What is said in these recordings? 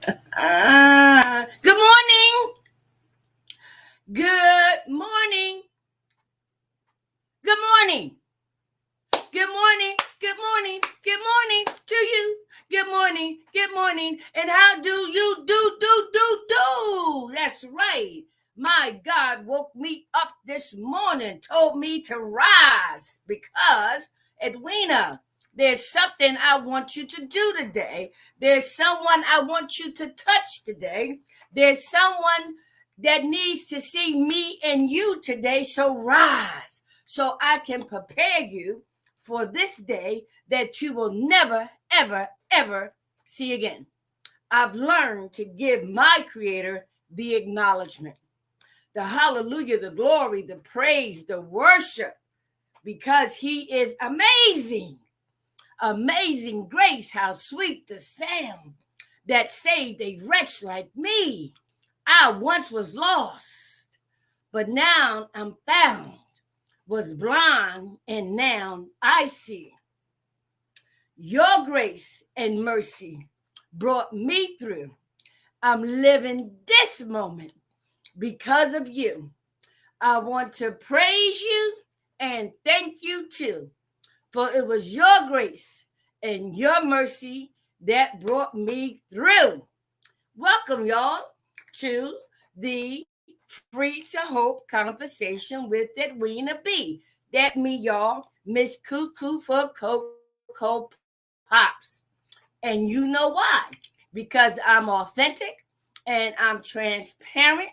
Good morning. Good morning. Good morning. Good morning. Good morning. Good morning to you. Good morning. Good morning. And how do you do? That's right. My God woke me up this morning, told me to rise because, Edwina, there's something I want you to do today. There's someone I want you to touch today. There's someone that needs to see me and you today. So rise so I can prepare you for this day that you will never, ever, ever see again. I've learned to give my Creator the acknowledgement, the hallelujah, the glory, the praise, the worship, because He is amazing. Amazing grace, how sweet the sound that saved a wretch like me. I once was lost, but now I'm found, was blind, and now I see. Your grace and mercy brought me through. I'm living this moment because of you. I want to praise you and thank you too, for it was your grace and your mercy that brought me through. Welcome, y'all, to the Free to Hope conversation with Edwina B. That me, y'all, Miss Cuckoo for Cocoa Pops. And you know why? Because I'm authentic and I'm transparent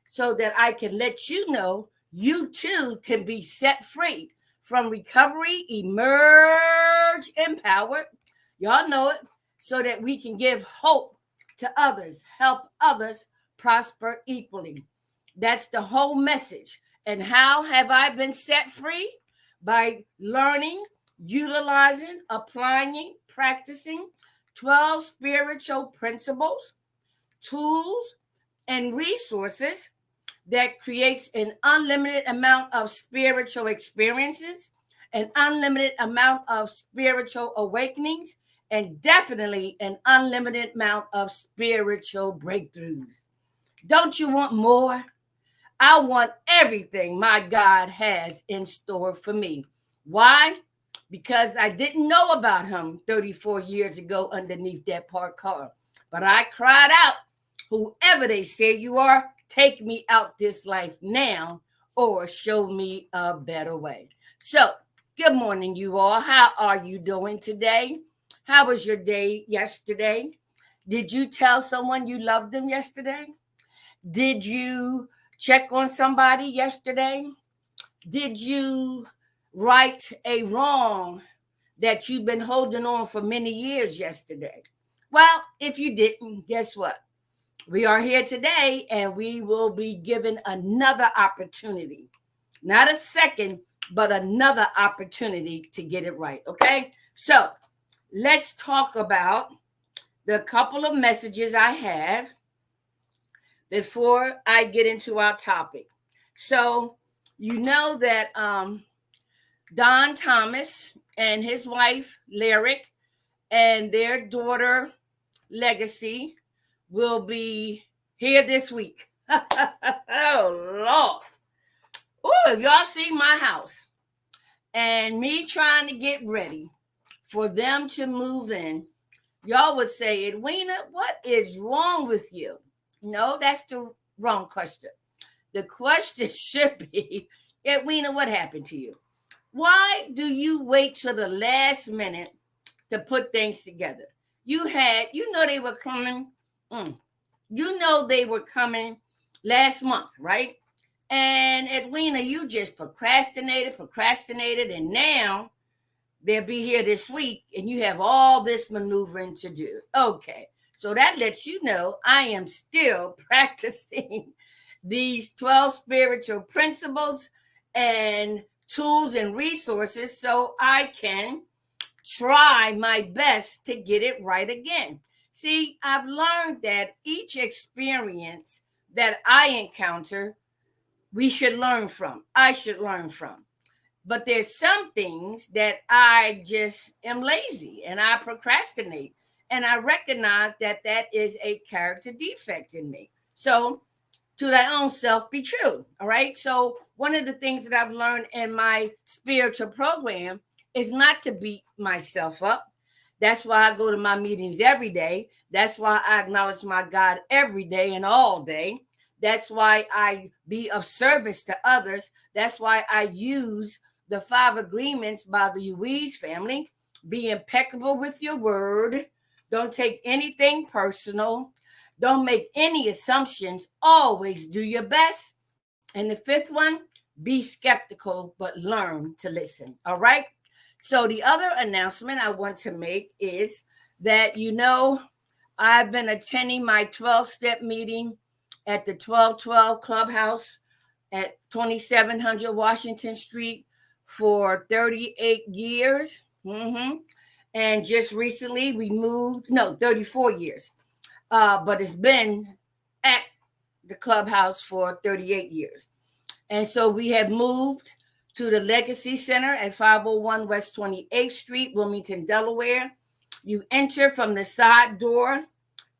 so that I can let you know you too can be set free from recovery, emerge empowered. Y'all know it, so that we can give hope to others, help others prosper equally. That's the whole message. And how have I been set free? By learning, utilizing, applying, practicing 12 spiritual principles, tools, and resources that creates an unlimited amount of spiritual experiences, an unlimited amount of spiritual awakenings, and definitely an unlimited amount of spiritual breakthroughs. Don't you want more? I want everything my God has in store for me. Why? Because I didn't know about him 34 years ago underneath that parked car. But I cried out, whoever they say you are, take me out this life now or show me a better way. So, good morning, you all. How are you doing today? How was your day yesterday? Did you tell someone you loved them yesterday? Did you check on somebody yesterday? Did you right a wrong that you've been holding on for many years yesterday? Well, if you didn't, guess what? We are here today and we will be given another opportunity. Not a second, but another opportunity to get it right. Okay? So let's talk about the couple of messages I have before I get into our topic. So, you know that Don Thomas and his wife, Lyric, and their daughter, Legacy, will be here this week. Oh, Lord. Oh, if y'all see my house and me trying to get ready for them to move in, y'all would say, Edwina, what is wrong with you? No, that's the wrong question. The question should be, Edwina, what happened to you? Why do you wait till the last minute to put things together? You know they were coming. You know they were coming last month, right? And Edwina, you just procrastinated, and now they'll be here this week, and you have all this maneuvering to do. Okay, so that lets you know I am still practicing these 12 spiritual principles and tools and resources so I can try my best to get it right again. See, I've learned that each experience that I encounter, we should learn from. I should learn from. But there's some things that I just am lazy and I procrastinate. And I recognize that that is a character defect in me. So to thy own self be true. All right. So one of the things that I've learned in my spiritual program is not to beat myself up. That's why I go to my meetings every day. That's why I acknowledge my God every day and all day. That's why I be of service to others. That's why I use the 5 agreements by the Louise family. Be impeccable with your word. Don't take anything personal. Don't make any assumptions. Always do your best. And the 5th one, be skeptical, but learn to listen. All right. So the other announcement I want to make is that, I've been attending my 12-step meeting at the 1212 Clubhouse at 2700 Washington Street for 38 years. And just recently we moved, 34 years. But it's been at the clubhouse for 38 years. And so we have moved to the Legacy Center at 501 West 28th Street, Wilmington, Delaware. You enter from the side door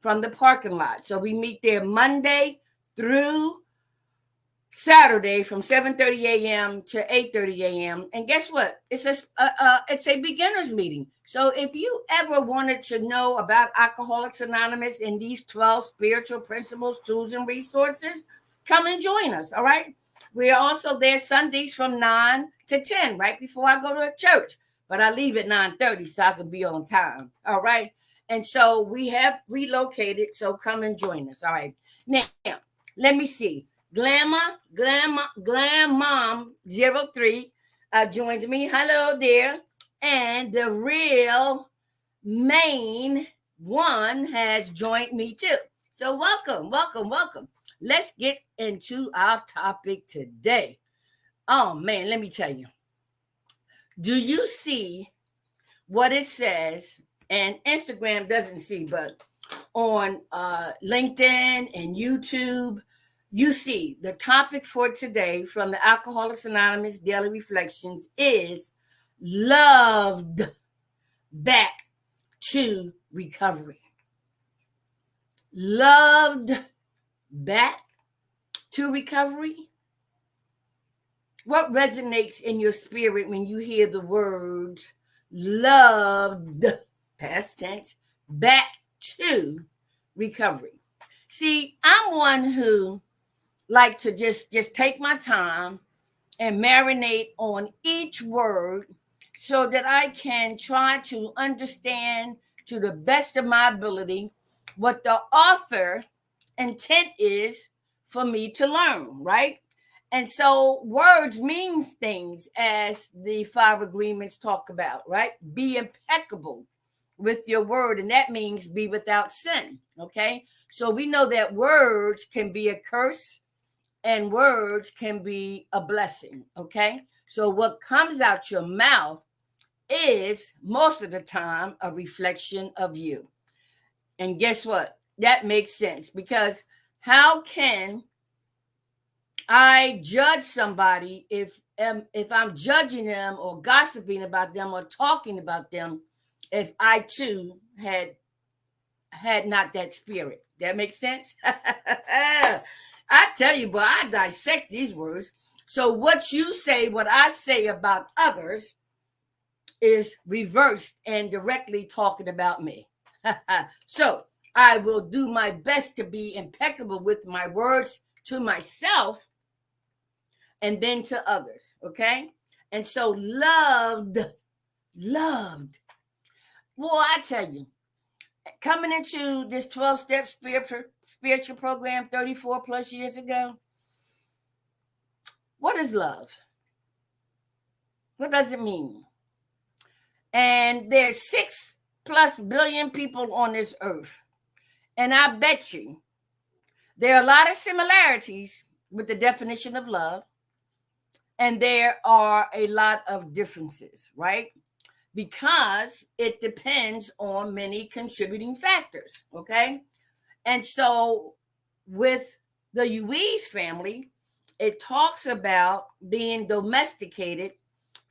from the parking lot. So we meet there Monday through Saturday from 7:30 a.m. to 8:30 a.m. And guess what? It's a beginners meeting. So if you ever wanted to know about Alcoholics Anonymous and these 12 spiritual principles, tools, and resources, come and join us. All right. We are also there Sundays from 9 to 10, right before I go to church. But I leave at 9:30 so I can be on time. All right. And so we have relocated. So come and join us. All right. Now, let me see. Glam Mom 03 joins me. Hello there. And the real main one has joined me too. So welcome. Let's get into our topic today. Oh man, let me tell you. Do you see what it says? And Instagram doesn't see, but on LinkedIn and YouTube, you see the topic for today from the Alcoholics Anonymous Daily Reflections is loved back to recovery. Loved back to recovery. What resonates in your spirit when you hear the words loved, past tense, back to recovery? See, I'm one who like to just take my time and marinate on each word so that I can try to understand to the best of my ability what the author intent is for me to learn, right? And so words mean things, as the 5 agreements talk about, right? Be impeccable with your word, and that means be without sin, okay? So we know that words can be a curse and words can be a blessing, okay? So what comes out your mouth is most of the time a reflection of you. And guess what? That makes sense, because how can I judge somebody if I'm judging them or gossiping about them or talking about them if I too had not that spirit? That makes sense? I tell you, but I dissect these words. So what you say, what I say about others is reversed and directly talking about me. So I will do my best to be impeccable with my words to myself and then to others, okay? And so loved. Well, I tell you, coming into this 12-step spiritual program 34 plus years ago, what is love? What does it mean? And there's 6+ billion people on this earth. And I bet you there are a lot of similarities with the definition of love. And there are a lot of differences, right? Because it depends on many contributing factors, okay? And so with the Louise family, it talks about being domesticated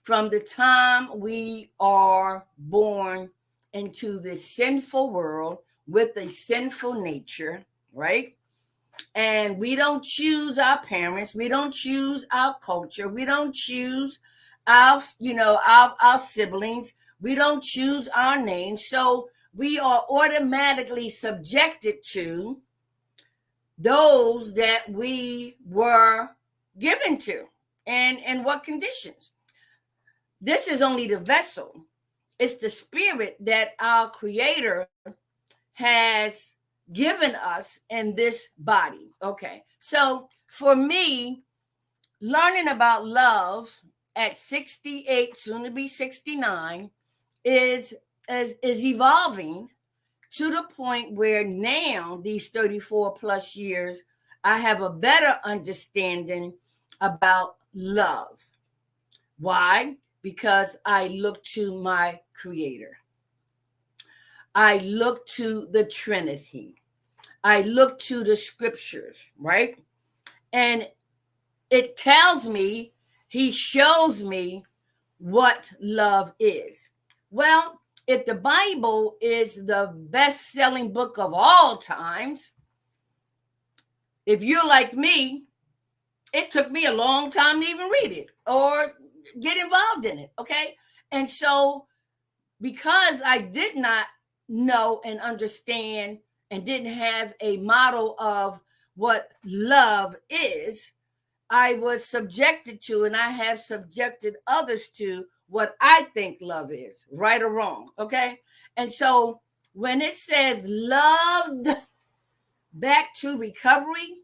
from the time we are born into this sinful world with a sinful nature, right? And we don't choose our parents, we don't choose our culture, we don't choose our siblings, we don't choose our name. So we are automatically subjected to those that we were given to. And in what conditions? This is only the vessel. It's the spirit that our creator has given us in this body. Okay. So for me, learning about love at 68, soon to be 69, is evolving to the point where now, these 34 plus years, I have a better understanding about love. Why? Because I look to my creator. I look to the Trinity. I look to the scriptures, right? And it tells me, he shows me what love is. Well, if the Bible is the best-selling book of all times, if you're like me, it took me a long time to even read it or get involved in it, okay? And so because I did not know and understand and didn't have a model of what love is, I was subjected to, and I have subjected others to, what I think love is, right or wrong, okay? And so when it says loved back to recovery,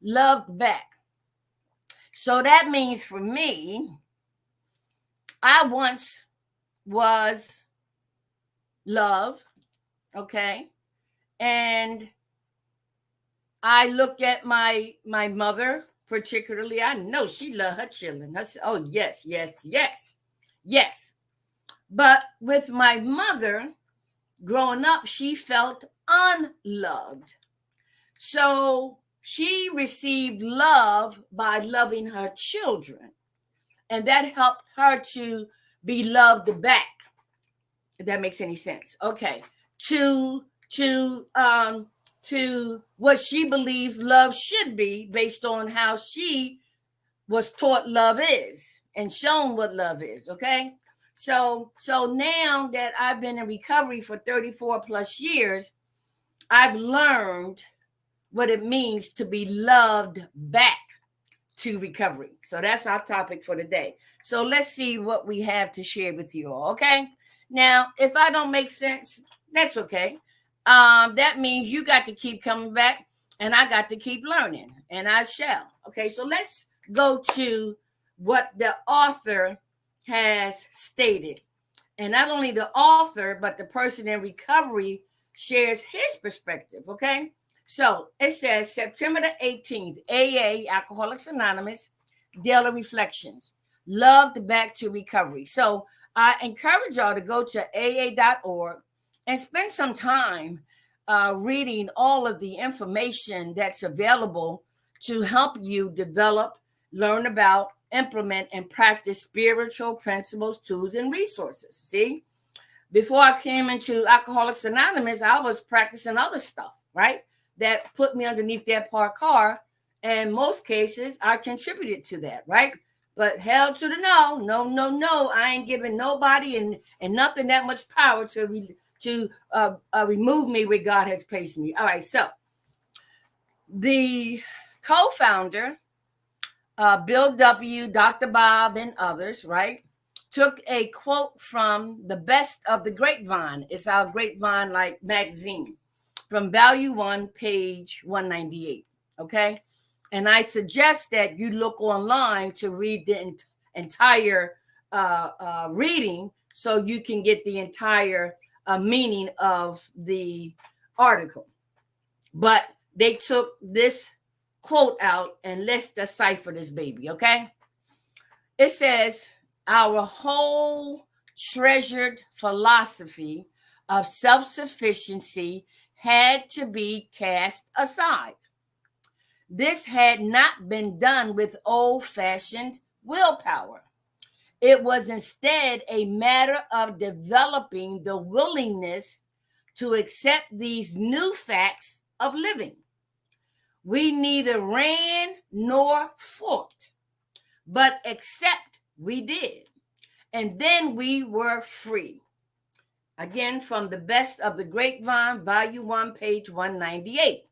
loved back. So that means for me, I once was love, okay? And I look at my mother particularly. I know she loved her children. Oh yes, yes, yes, yes. But with my mother growing up, she felt unloved. So she received love by loving her children, and that helped her to be loved back. If that makes any sense. Okay. To what she believes love should be based on how she was taught love is and shown what love is. Okay. So now that I've been in recovery for 34 plus years, I've learned what it means to be loved back to recovery. So that's our topic for today. So let's see what we have to share with you all. Okay. Now, if I don't make sense, that's okay. That means you got to keep coming back and I got to keep learning, and I shall. Okay. So let's go to what the author has stated. And not only the author, but the person in recovery shares his perspective. Okay. So it says September the 18th, AA, Alcoholics Anonymous, Daily Reflections, loved back to recovery. So I encourage y'all to go to aa.org and spend some time reading all of the information that's available to help you develop, learn about, implement, and practice spiritual principles, tools, and resources. See, before I came into Alcoholics Anonymous, I was practicing other stuff, right? That put me underneath that parked car. And most cases, I contributed to that, right? But hell to the no, no, no, no. I ain't giving nobody and nothing that much power to remove me where God has placed me. All right, so the co-founder, Bill W., Dr. Bob, and others, right, took a quote from the Best of the Grapevine. It's our Grapevine like magazine from Value 1, page 198. Okay. And I suggest that you look online to read the entire reading so you can get the entire meaning of the article. But they took this quote out, and let's decipher this baby, okay? It says, our whole treasured philosophy of self-sufficiency had to be cast aside. This had not been done with old-fashioned willpower. It was instead a matter of developing the willingness to accept these new facts of living. We neither ran nor fought, but except we did. And then we were free. Again, from the Best of the Grapevine, Volume 1, page 198.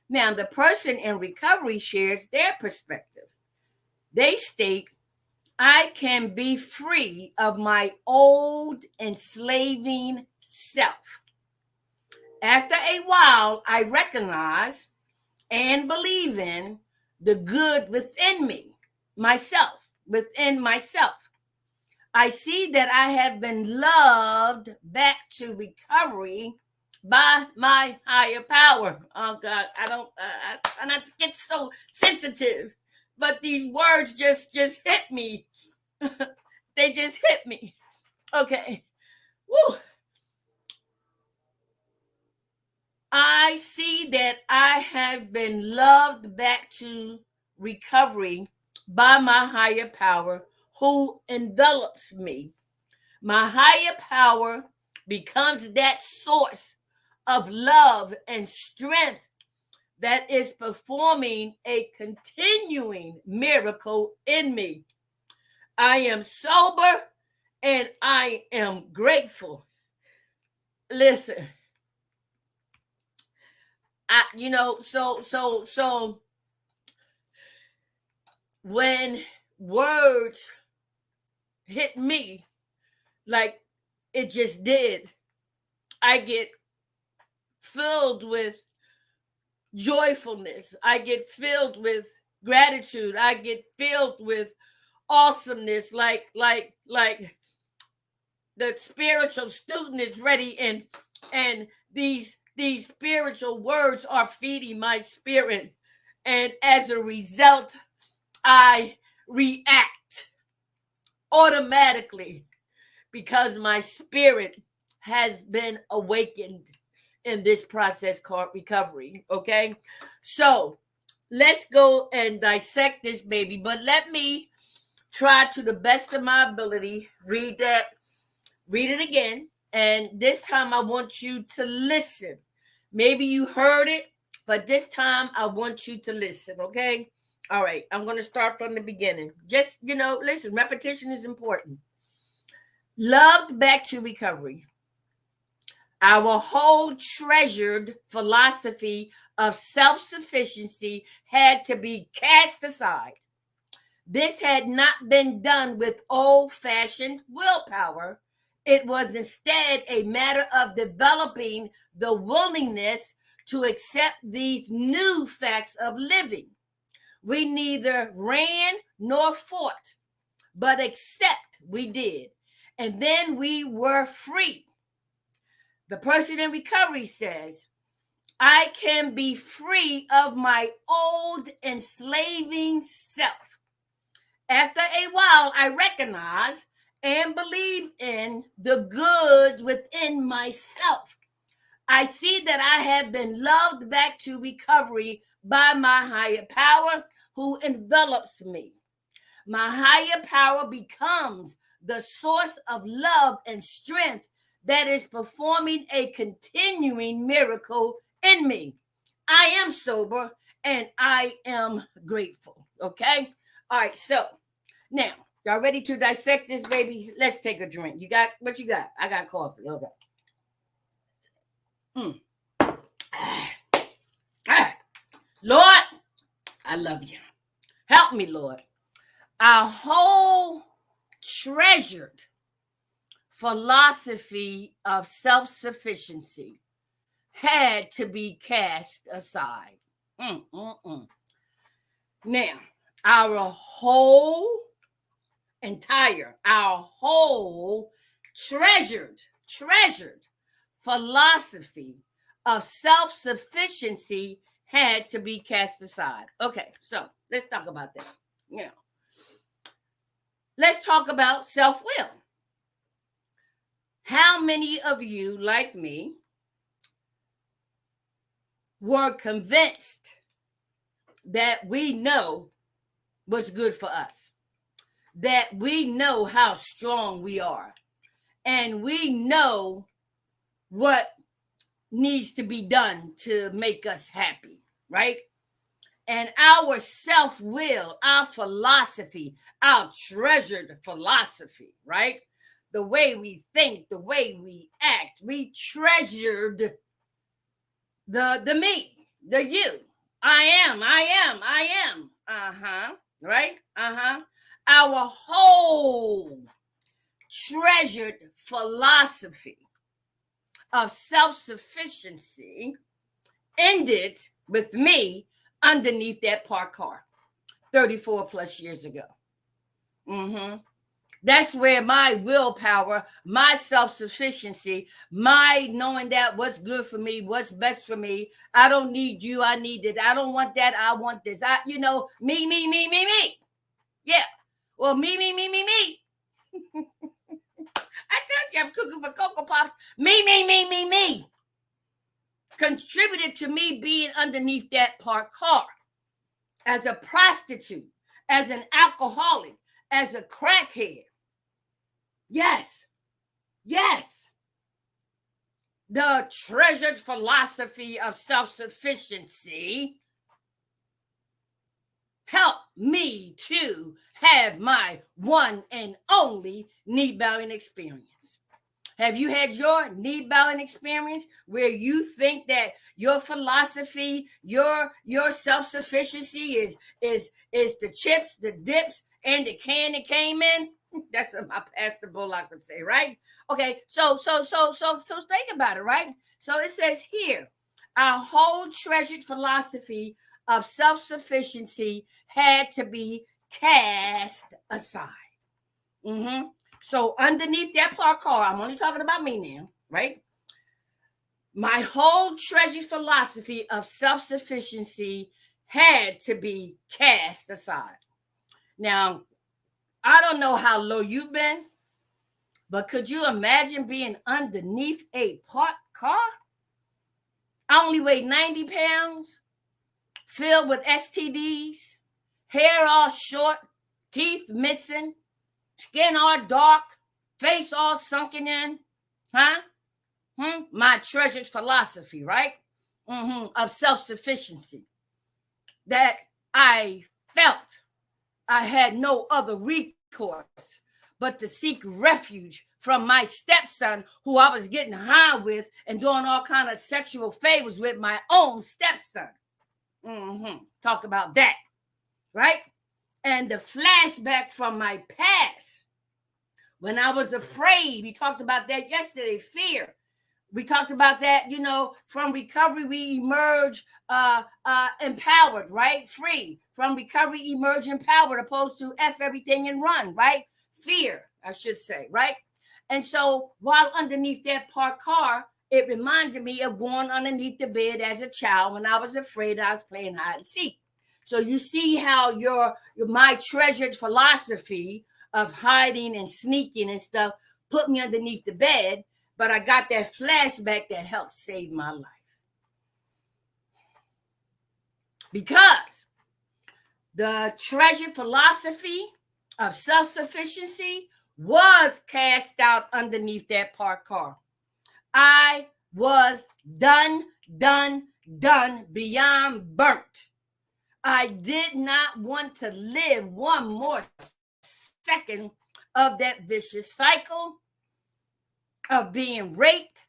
Now, the person in recovery shares their perspective. They state, I can be free of my old enslaving self. After a while, I recognize and believe in the good within me, within myself. I see that I have been loved back to recovery by my higher power. Oh God, I try not to get so sensitive, but these words just hit me. They just hit me. Okay. Woo. I see that I have been loved back to recovery by my higher power who envelops me. My higher power becomes that source of love and strength that is performing a continuing miracle in me. I am sober and I am grateful. Listen, so when words hit me like it just did, I get filled with joyfulness. I get filled with gratitude. I get filled with awesomeness, like the spiritual student is ready, and these spiritual words are feeding my spirit, and as a result I react automatically because my spirit has been awakened in this process called recovery. Okay, so let's go and dissect this baby, but let me try to the best of my ability read it again, and this time I want you to listen. Maybe you heard it, but this time I want you to listen. Okay, all right, I'm going to start from the beginning. Just listen, repetition is important. Loved back to recovery. Our whole treasured philosophy of self-sufficiency had to be cast aside. This had not been done with old-fashioned willpower. It was instead a matter of developing the willingness to accept these new facts of living. We neither ran nor fought, but except we did. And then we were free. The person in recovery says, I can be free of my old enslaving self. After a while, I recognize and believe in the good within myself. I see that I have been loved back to recovery by my higher power who envelops me. My higher power becomes the source of love and strength that is performing a continuing miracle in me. I am sober and I am grateful. Okay? All right, so now, y'all ready to dissect this, baby? Let's take a drink. You got what you got? I got coffee. Okay. Lord, I love you. Help me, Lord. Our whole treasured philosophy of self-sufficiency had to be cast aside. Now, our whole treasured philosophy of self-sufficiency had to be cast aside. Okay, so let's talk about that. Let's talk about self-will. How many of you, like me, were convinced that we know what's good for us? that we know how strong we are, and we know what needs to be done to make us happy, right? And our self-will, our philosophy, our treasured philosophy, right? The way we think, the way we act, we treasured the me, the you. I am. Right? Our whole treasured philosophy of self-sufficiency ended with me underneath that parked car 34 plus years ago. That's where my willpower, my self-sufficiency, my knowing that what's good for me, what's best for me. I don't need you. I need this. I don't want that. I want this. Me. Yeah. Well, me. I told you I'm cooking for Cocoa Pops. Me. Contributed to me being underneath that parked car as a prostitute, as an alcoholic, as a crackhead. Yes. The treasured philosophy of self-sufficiency helped me to have my one and only knee-bowing experience. Have you had your knee-bowing experience where you think that your philosophy, your self-sufficiency is the chips, the dips, and the can it came in? That's what my Pastor Bullock would say, right? Okay, so think about it, right? So it says here, our whole treasured philosophy of self-sufficiency had to be cast aside. So underneath that parked car, I'm only talking about me now, right? My whole treasured philosophy of self-sufficiency had to be cast aside. Now, I don't know how low you've been, but could you imagine being underneath a parked car? I only weigh 90 pounds, filled with STDs, hair all short, teeth missing, skin all dark, face all sunken in. My treasured philosophy, right? Of self-sufficiency. That I felt I had no other recourse but to seek refuge from my stepson, who I was getting high with and doing all kind of sexual favors with, my own stepson. Talk about that, right? And the flashback from my past, when I was afraid, we talked about that yesterday, fear. We talked about that, from recovery, we emerge empowered, right? Free. From recovery, emerge empowered, opposed to F everything and run, right? Fear, I should say, right? And so while underneath that parked car, it reminded me of going underneath the bed as a child when I was afraid I was playing hide and seek. So you see how my treasured philosophy of hiding and sneaking and stuff put me underneath the bed, but I got that flashback that helped save my life. Because the treasured philosophy of self-sufficiency was cast out underneath that parked car. I was done beyond burnt. I did not want to live one more second of that vicious cycle of being raped,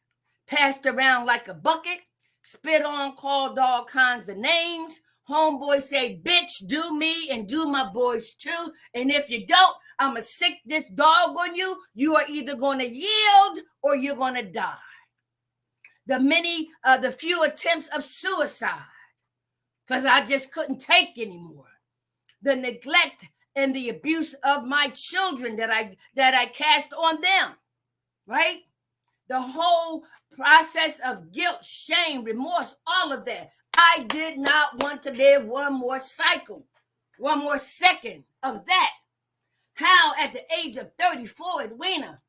passed around like a bucket, spit on, called all kinds of names. Homeboys say, bitch, do me and do my boys too. And if you don't, I'm going to sick this dog on you. You are either going to yield or you're going to die. The few attempts of suicide, because I just couldn't take anymore. The neglect and the abuse of my children that I cast on them, right? The whole process of guilt, shame, remorse, all of that. I did not want to live one more cycle, one more second of that. How at the age of 34, Edwina,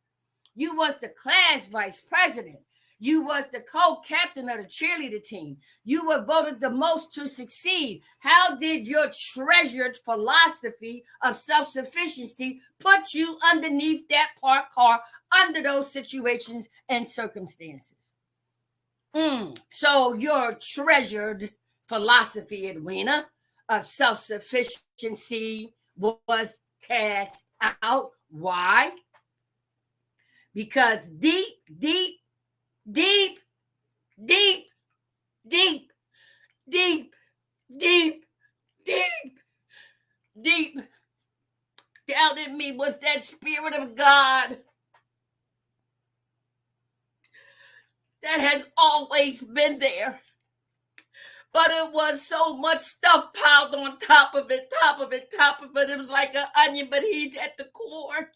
you was the class vice president. You was the co-captain of the cheerleader team. You were voted the most to succeed. How did your treasured philosophy of self-sufficiency put you underneath that parked car under those situations and circumstances? So your treasured philosophy, Edwina, of self-sufficiency was cast out. Why? Because deep, deep, deep, deep, deep, deep, deep, deep, deep down in me was that Spirit of God that has always been there. But it was so much stuff piled on top of it, top of it, top of it. It was like an onion, but he's at the core,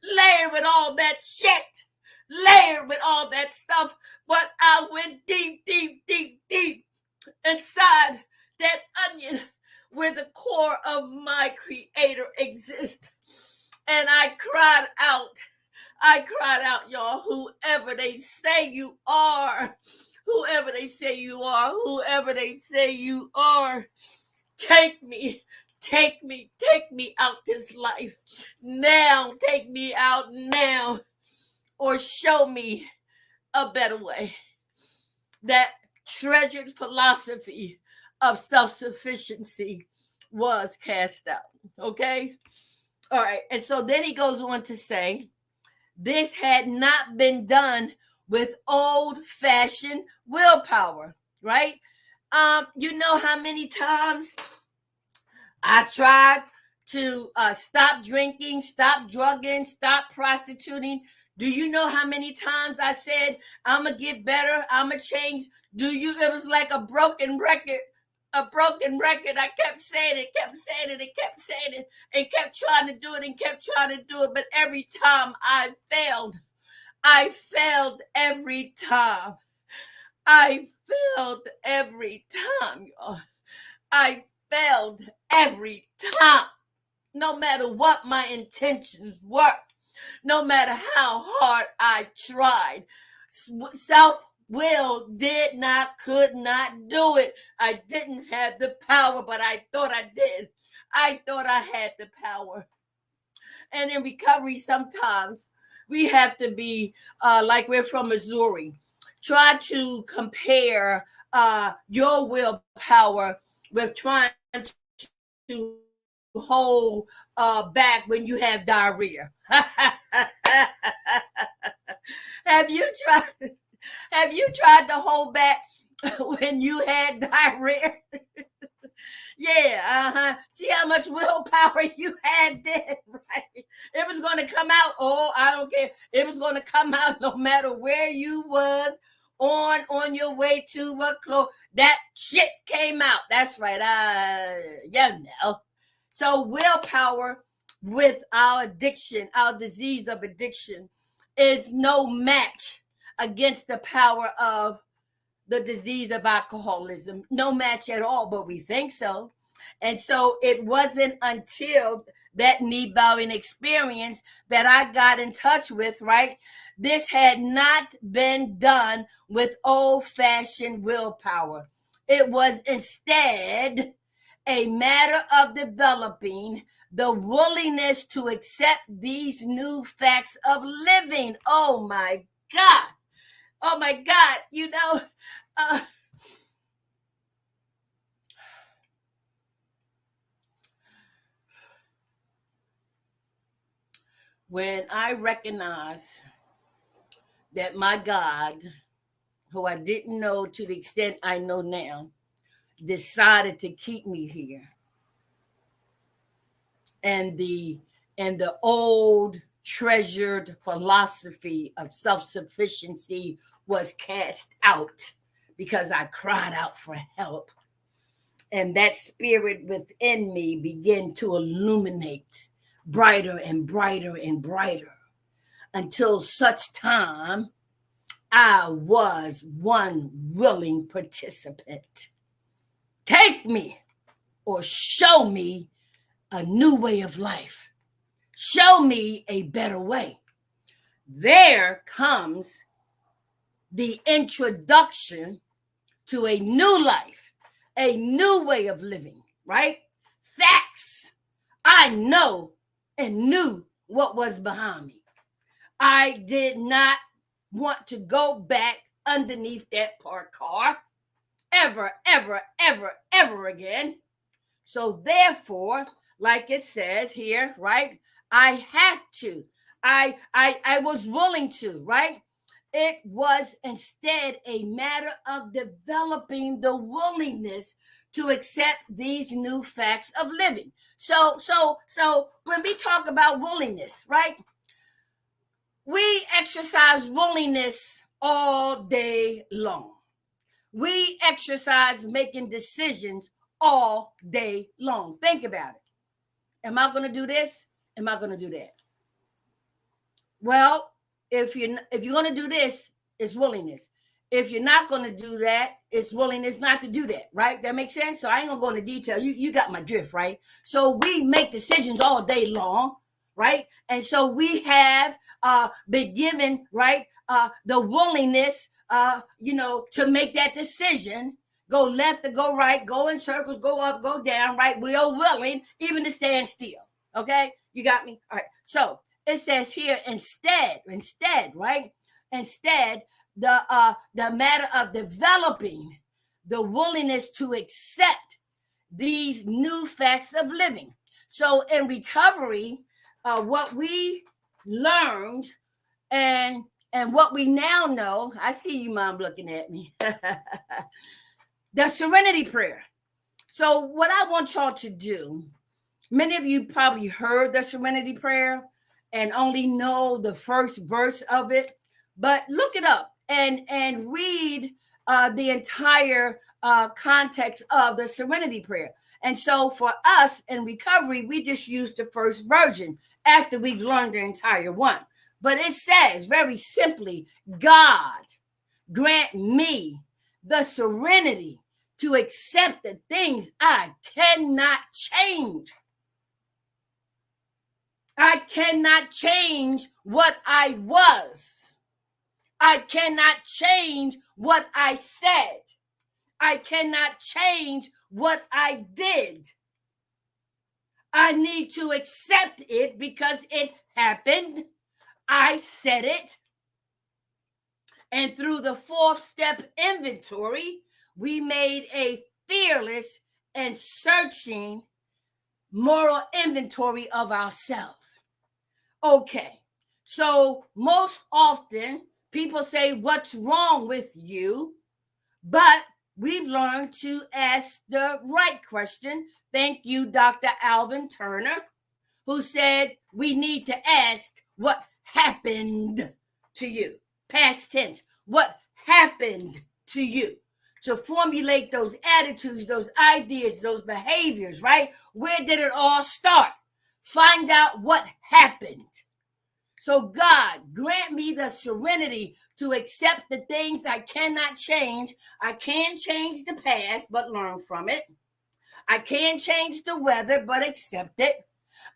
layered with all that shit, layered with all that stuff. But I went deep, deep, deep, deep inside that onion where the core of my Creator exists. And I cried out, y'all, whoever they say you are, whoever they say you are, whoever they say you are, take me out this life now, take me out now, or show me a better way. That treasured philosophy of self-sufficiency was cast out. Okay? All right. And so then he goes on to say, this had not been done with old-fashioned willpower, right? You know how many times I tried to stop drinking, stop drugging, stop prostituting. Do you know how many times I said, I'm going to get better, I'm going to change? It was like a broken record. I kept saying it, and kept trying to do it. But every time I failed every time. I failed every time, y'all. I failed every time. No matter what my intentions were, no matter how hard I tried, self-will could not do it. I didn't have the power, but I thought I did. I thought I had the power. And in recovery, sometimes we have to be like we're from Missouri. Try to compare your willpower with trying to hold back when you have diarrhea. Have you tried to hold back when you had diarrhea? Yeah, see how much willpower you had then, right? It was going to come out. Oh, I don't care. It was going to come out no matter where you was on your way to a close. That shit came out. That's right. So willpower with our addiction, our disease of addiction, is no match against the power of the disease of alcoholism. No match at all, but we think so. And so it wasn't until that knee bowing experience that I got in touch with, right? This had not been done with old-fashioned willpower. It was instead a matter of developing the willingness to accept these new facts of living. Oh my God. Oh my God. You know, when I recognize that my God, who I didn't know to the extent I know now, decided to keep me here, and the old treasured philosophy of self-sufficiency was cast out because I cried out for help, and that spirit within me began to illuminate brighter and brighter and brighter until such time I was one willing participant. Take me or show me a new way of life. Show me a better way. There comes the introduction to a new life, a new way of living, right? Facts. I know and knew what was behind me. I did not want to go back underneath that parked car ever, ever, ever, ever again. So therefore, like it says here, right? I have to. I was willing to, right? It was instead a matter of developing the willingness to accept these new facts of living. So when we talk about willingness, right? We exercise willingness all day long. We exercise making decisions all day long. Think about it. Am I going to do this? Am I going to do that? Well, if you're going to do this, it's willingness. If you're not going to do that, it's willingness not to do that, right? That makes sense? So I ain't going to go into detail. You got my drift, right? So we make decisions all day long, right? And so we have been given, right, the willingness, to make that decision. Go left or go right, go in circles, go up, go down, right? We are willing even to stand still. Okay? You got me? All right. So it says here instead, right? Instead, the matter of developing the willingness to accept these new facts of living. So in recovery, what we learned and what we now know, I see you, Mom, looking at me. The serenity prayer. So what I want y'all to do, many of you probably heard the serenity prayer and only know the first verse of it, but look it up and read the entire context of the serenity prayer. And so for us in recovery, we just use the first version after we've learned the entire one. But it says very simply, God grant me the serenity to accept the things I cannot change. I cannot change what I was. I cannot change what I said. I cannot change what I did. I need to accept it because it happened. I said it. And through the 4th step inventory, we made a fearless and searching moral inventory of ourselves. Okay, so most often people say, what's wrong with you? But we've learned to ask the right question. Thank you, Dr. Alvin Turner, who said we need to ask what happened to you. Past tense, what happened to you? To formulate those attitudes, those ideas, those behaviors, right? Where did it all start? Find out what happened. So God, grant me the serenity to accept the things I cannot change. I can't change the past, but learn from it. I can't change the weather, but accept it.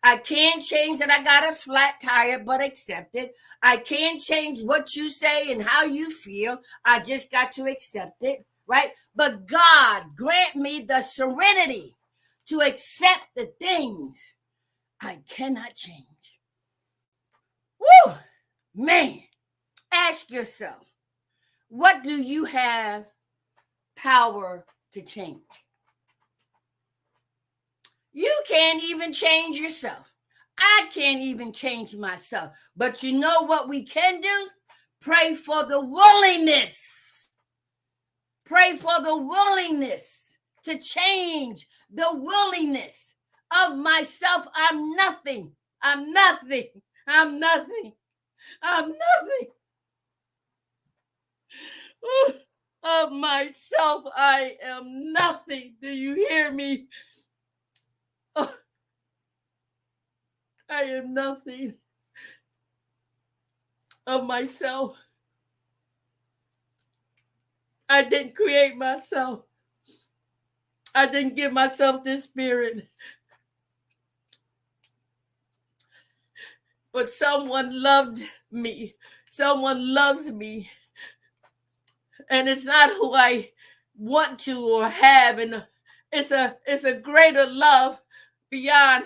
I can't change that I got a flat tire, but accept it. I can't change what you say and how you feel. I just got to accept it, right? But God, grant me the serenity to accept the things I cannot change. Woo! Man, ask yourself, what do you have power to change? You can't even change yourself. I can't even change myself. But you know what we can do? Pray for the willingness. Pray for the willingness to change, the willingness of myself. I'm nothing. I'm nothing. I'm nothing. I'm nothing. Ooh, of myself, I am nothing. Do you hear me? Oh, I am nothing of myself. I didn't create myself. I didn't give myself this spirit. But someone loved me. Someone loves me. and it's not who I want to or have, and it's a greater love beyond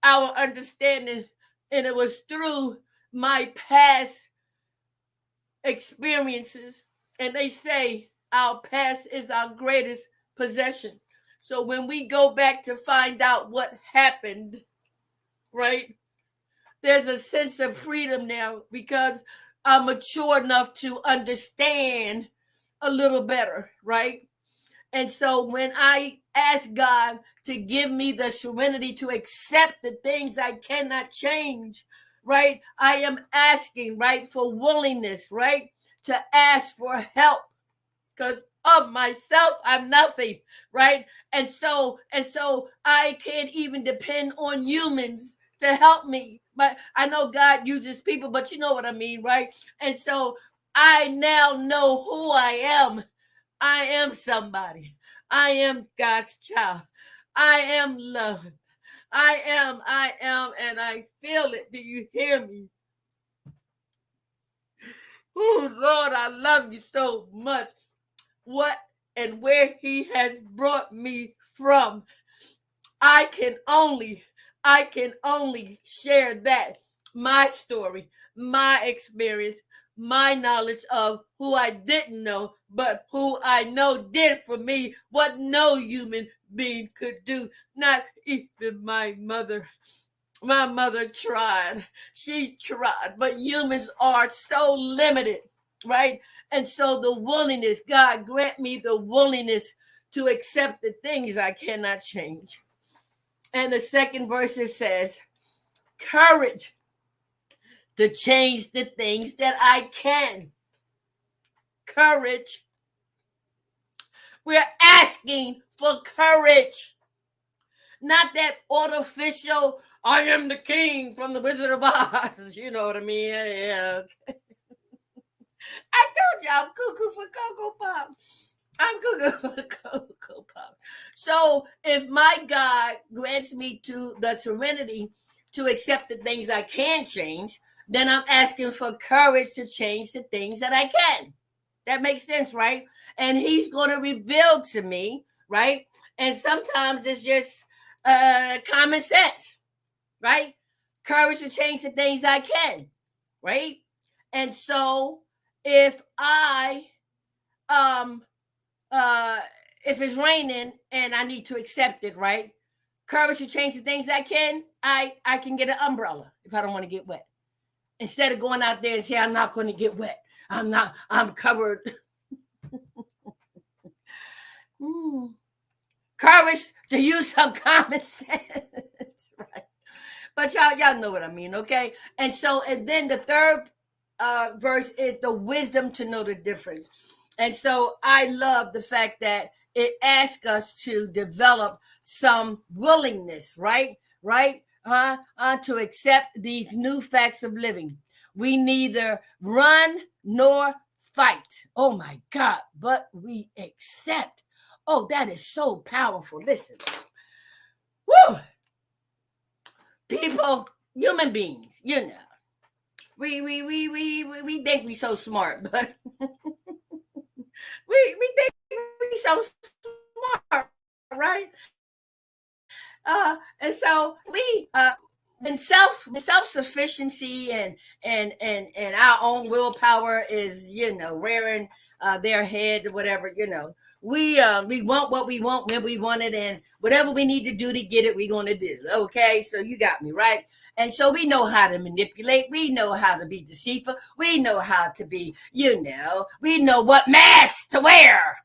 our understanding, and it was through my past experiences. And they say our past is our greatest possession. So when we go back to find out what happened, right, there's a sense of freedom now because I'm mature enough to understand a little better, right? And so when I ask God to give me the serenity to accept the things I cannot change, right? I am asking, right, for willingness, right, to ask for help because of myself, I'm nothing, right? And so I can't even depend on humans to help me. But I know God uses people, but you know what I mean, right? And so I now know who I am. I am somebody. I am God's child. I am loved. I am, and I feel it. Do you hear me? Oh, Lord, I love you so much. What and where He has brought me from. I can only share that, my story, my experience, my knowledge of who I didn't know, but who I know did for me what no human being could do, not even my mother. My mother tried. She tried, but humans are so limited, right? And so the willingness, God grant me the willingness to accept the things I cannot change. And the second verse it says, courage to change the things that I can. Courage. We're asking for courage. Not that artificial, I am the king from the Wizard of Oz. You know what I mean? Yeah. I told you I'm cuckoo for Cocoa Pop. I'm cuckoo for Cocoa Pop. So if my God grants me to the serenity to accept the things I can change, then I'm asking for courage to change the things that I can. That makes sense, right? And He's going to reveal to me, right? And sometimes it's just common sense, right? Courage to change the things I can, right? And so if I um uh if it's raining and I need to accept it, right? Courage to change the things I can get an umbrella if I don't want to get wet. Instead of going out there and say I'm not going to get wet. I'm covered. Courage to use some common sense, right? But y'all know what I mean, okay? And then the third verse is the wisdom to know the difference. And so I love the fact that it asks us to develop some willingness, right? Right? To accept these new facts of living. We neither run nor fight. Oh my God, but we accept. Oh, that is so powerful. Listen. Woo! People, human beings, we think we so smart, but we think we so smart, right? And so we when self sufficiency and our own willpower is rearing their head or whatever. We want what we want when we want it, and whatever we need to do to get it, we're going to do. Okay, so you got me right. And so we know how to manipulate. We know how to be deceitful. We know how to be, we know what mask to wear.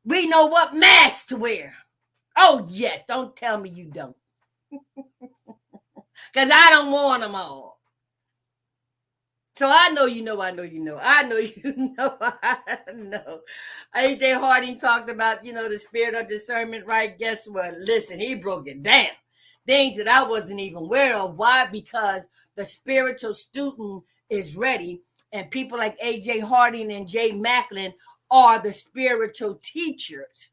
We know what mask to wear. Oh, yes. Don't tell me you don't. Because I don't want them all. So I know you know, I know you know. I know you know, I know. AJ Harding talked about, the spirit of discernment, right? Guess what? Listen, he broke it down. Things that I wasn't even aware of. Why? Because the spiritual student is ready. And people like AJ Harding and Jay Macklin are the spiritual teachers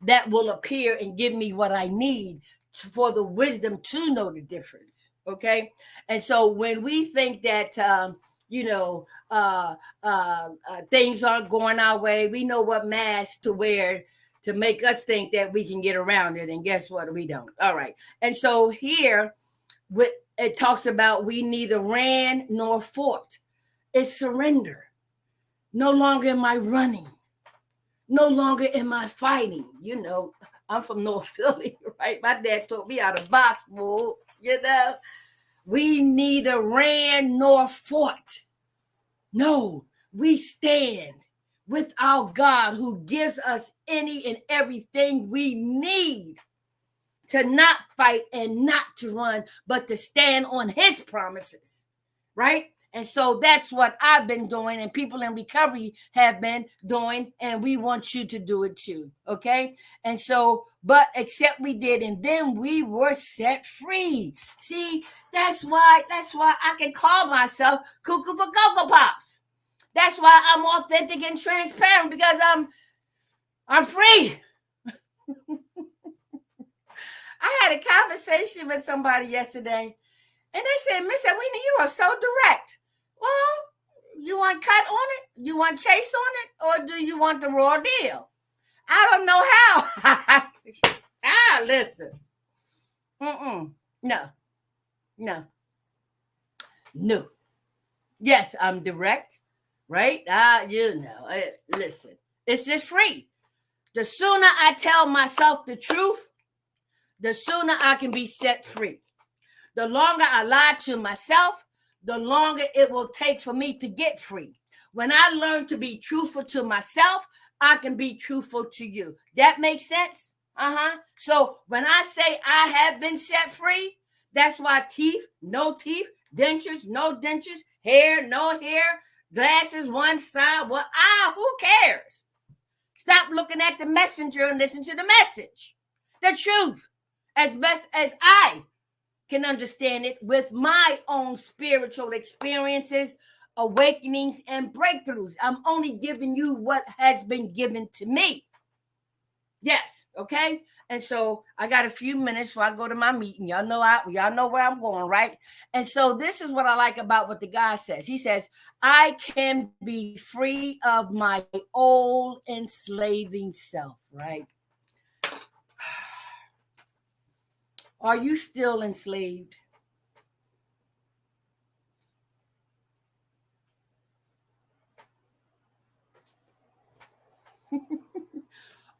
that will appear and give me what I need for the wisdom to know the difference. Okay. And so when we think that things aren't going our way. We know what mask to wear to make us think that we can get around it. And guess what? We don't. All right. And so here, it talks about we neither ran nor fought. It's surrender. No longer am I running. No longer am I fighting. I'm from North Philly, right? My dad taught me how to box, bull. We neither ran nor fought. No, we stand with our God who gives us any and everything we need to not fight and not to run, but to stand on his promises, right? And so that's what I've been doing, and people in recovery have been doing, and we want you to do it too, okay? And so, but except we did, and then we were set free. See, that's why I can call myself Cuckoo for Cocoa Pops. That's why I'm authentic and transparent, because I'm free. I had a conversation with somebody yesterday, and they said, Miss Edwina, you are so direct. Well, you want cut on it? You want chase on it? Or do you want the raw deal? I don't know how. Listen. No. Yes, I'm direct, right? Listen. It's just free. The sooner I tell myself the truth, the sooner I can be set free. The longer I lie to myself, the longer it will take for me to get free. When I learn to be truthful to myself, I can be truthful to you. That makes sense? So when I say I have been set free, that's why teeth, no teeth, dentures, no dentures, hair, no hair, glasses one side. Well, who cares? Stop looking at the messenger and listen to the message. The truth, as best as I can understand it with my own spiritual experiences, awakenings, and breakthroughs. I'm only giving you what has been given to me. Yes, okay? And so I got a few minutes before I go to my meeting. Y'all know where I'm going, right? And so this is what I like about what the guy says. He says, I can be free of my old enslaving self, right? Are you still enslaved?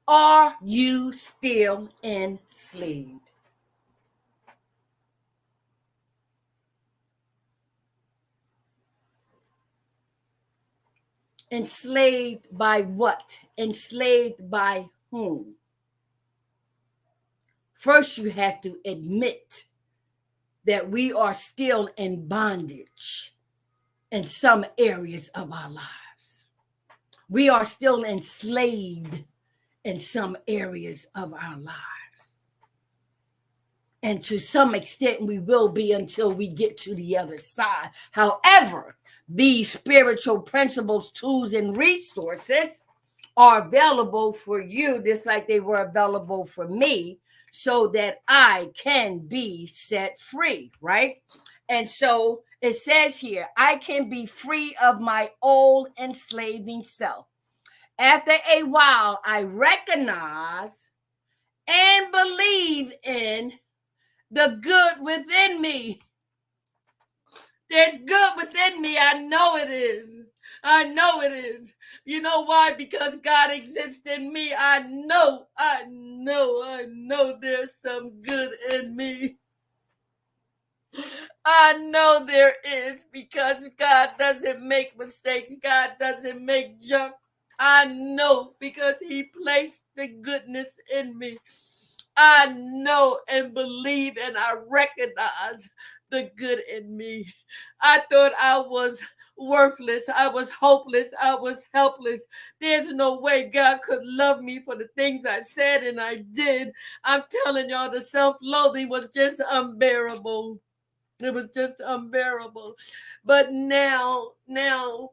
Are you still enslaved? Enslaved by what? Enslaved by whom? First, you have to admit that we are still in bondage in some areas of our lives. We are still enslaved in some areas of our lives. And to some extent, we will be until we get to the other side. However, these spiritual principles, tools, and resources are available for you, just like they were available for me, so that I can be set free, right? And so it says here, I can be free of my old enslaving self. After a while, I recognize and believe in the good within me. There's good within me. I know it is. I know it is. You know why? Because God exists in me. I know there's some good in me. I know there is, because God doesn't make mistakes. God doesn't make junk. I know because he placed the goodness in me. I know and believe and I recognize the good in me. I thought I was worthless. I was hopeless. I was helpless. There's no way God could love me for the things I said and I did. I'm telling y'all, the self-loathing was just unbearable. It was just unbearable. But now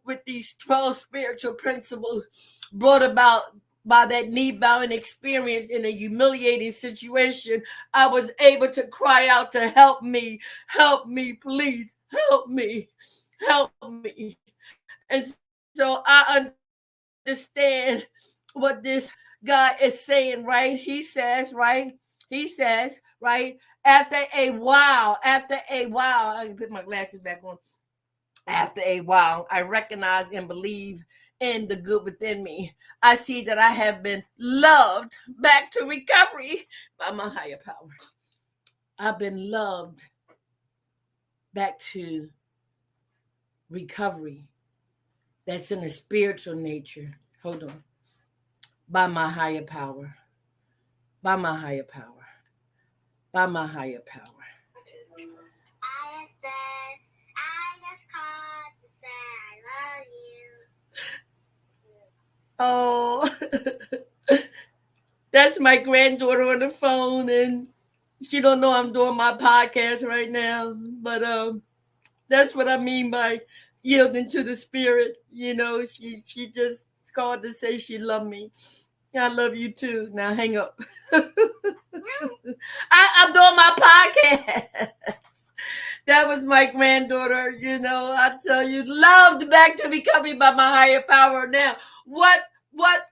with these 12 spiritual principles brought about by that knee-bowing experience in a humiliating situation, I was able to cry out to help me, please, help me. Help me. And so I understand what this guy is saying, right? He says, right? After a while, I can put my glasses back on. After a while, I recognize and believe in the good within me. I see that I have been loved back to recovery by my higher power. I've been loved back to recovery. That's in a spiritual nature. Hold on. By my higher power. By my higher power. By my higher power. I said, I just called to say I love you. Oh, that's my granddaughter on the phone, and she don't know I'm doing my podcast right now. But that's what I mean by yielding to the spirit. She just called to say she loved me. I love you too. Now hang up. I'm doing my podcast. That was my granddaughter. I tell you, loved back to becoming by my higher power. Now, what?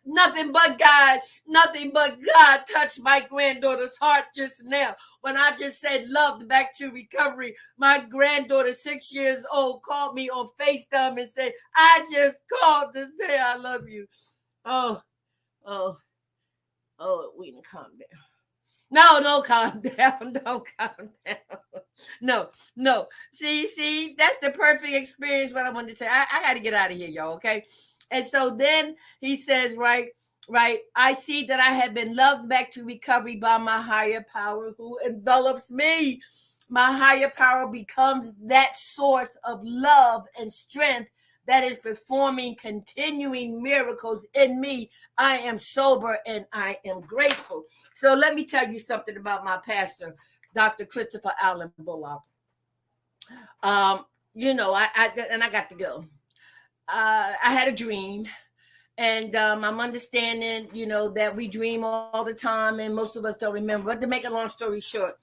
Nothing but God. Nothing but God touched my granddaughter's heart just now. When I just said loved back to recovery, my granddaughter, 6 years old, called me on FaceTime and said, I just called to say I love you. Oh, oh, Edwina, calm down. No, calm down. Don't calm down. No. See, that's the perfect experience. What I wanted to say. I got to get out of here, y'all. Okay. And so then he says, right. I see that I have been loved back to recovery by my higher power who envelops me. My higher power becomes that source of love and strength that is performing continuing miracles in me. I am sober and I am grateful. So let me tell you something about my pastor, Dr. Christopher Allen Bullock. I got to go. I had a dream, and I'm understanding, that we dream all the time, and most of us don't remember. But to make a long story short,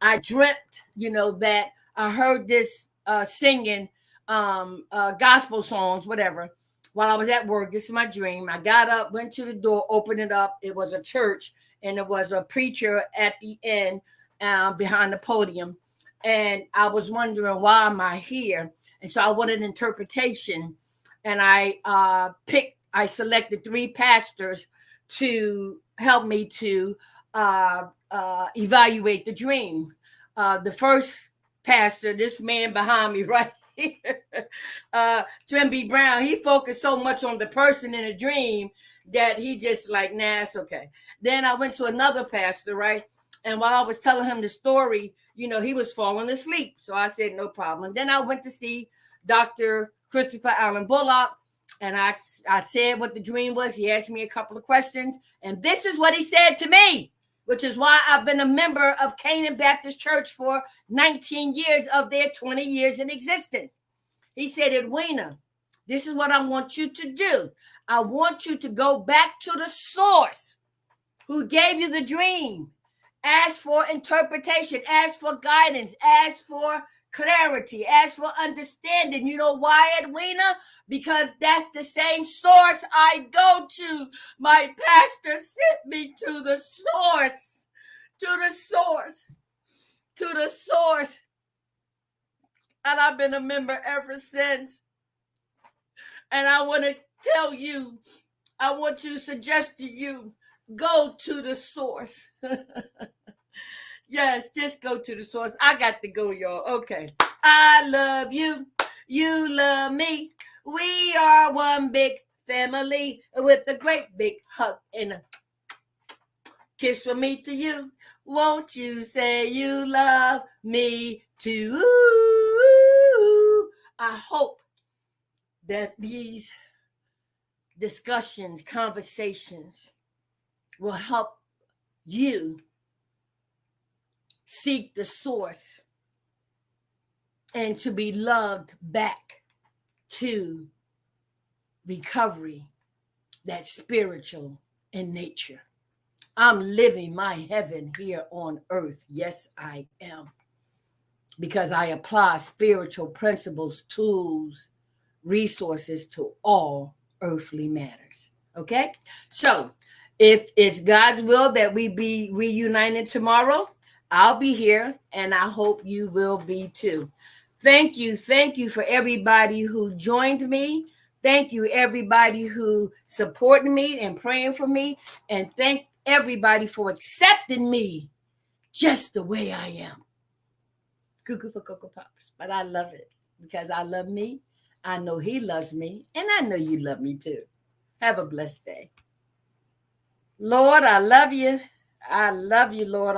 I dreamt, that I heard this singing gospel songs, whatever, while I was at work. This is my dream. I got up, went to the door, opened it up. It was a church, and there was a preacher at the end behind the podium. And I was wondering, why am I here? And so I wanted interpretation. And I selected 3 pastors to help me to evaluate the dream. The first pastor, this man behind me right here, Jim B. Brown, he focused so much on the person in the dream that he just like, nah, it's okay. Then I went to another pastor, right? And while I was telling him the story, he was falling asleep. So I said, no problem. Then I went to see Dr. Christopher Allen Bullock. And I said what the dream was. He asked me a couple of questions. And this is what he said to me, which is why I've been a member of Canaan Baptist Church for 19 years of their 20 years in existence. He said, Edwina, this is what I want you to do. I want you to go back to the source who gave you the dream. Ask for interpretation. Ask for guidance. Ask for clarity. Ask for understanding. You know why, Edwina? Because that's the same source I go to. My pastor sent me to the source. To the source. To the source. And I've been a member ever since. And I want to tell you, I want to suggest to you, go to the source. Yes, just go to the source. I got to go, y'all. Okay. I love you. You love me. We are one big family with a great big hug and a kiss from me to you. Won't you say you love me too? I hope that these discussions, conversations will help you seek the source and to be loved back to recovery that's spiritual in nature. I'm living my heaven here on earth. Yes, I am. because I apply spiritual principles, tools, resources to all earthly matters. Okay? So, if it's God's will that we be reunited tomorrow, I'll be here and I hope you will be too. Thank you. Thank you for everybody who joined me. Thank you, everybody who supported me and praying for me. And thank everybody for accepting me just the way I am. Cuckoo for Cocoa Pops. But I love it because I love me. I know He loves me. And I know you love me too. Have a blessed day. Lord, I love you. I love you, Lord.